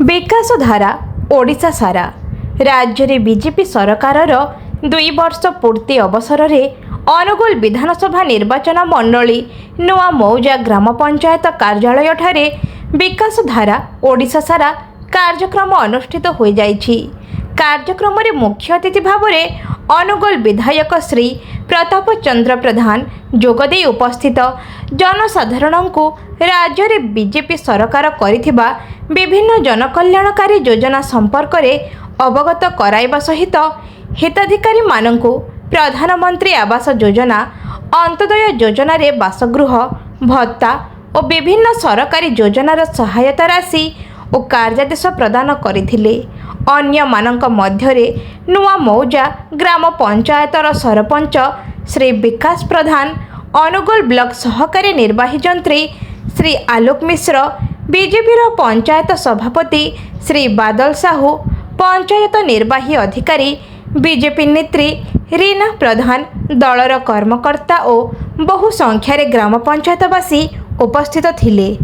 विकास धारा ओडिशा सारा राज्य में बीजेपी सरकार 2 वर्ष पूर्ति अवसर में अनुगुल विधानसभा निर्वाचन मंडली नुआ मौजा ग्राम पंचायत कार्यालय ठारे विकास धारा ओडिशा सारा कार्यक्रम अनुष्ठित हो जाइछि। कार्यक्रम रे मुख्य अतिथि भाव में अनुगुल विधायक श्री प्रताप चंद्र प्रधान जोगदे उपस्थित जनसाधारण को राज्य में बीजेपी सरकार करिथिबा विभिन्न जनकल्याणकारी योजना संपर्क में अवगत कराइबा सहित हिताधिकारी मानंकु प्रधानमंत्री आवास योजना अंत्योदय योजना रे बासगृह भत्ता और विभिन्न सरकारी योजनार सहायता राशि और कार्यादेश प्रदान करथिले। अन्य मानक मध्यरे नुआ मौजा ग्राम पंचायतर सरपंच श्री विकास प्रधान, अनुगुल ब्लॉक सहकारी निर्वाही जंत्री श्री आलोक मिश्र, बीजेपी पंचायत सभापति श्री बादल साहू, पंचायत निर्वाही अधिकारी बीजेपी नेत्री रीना प्रधान, दलर कर्मकर्ता और बहु संख्यारे ग्राम पंचायतवासी उपस्थित थिले।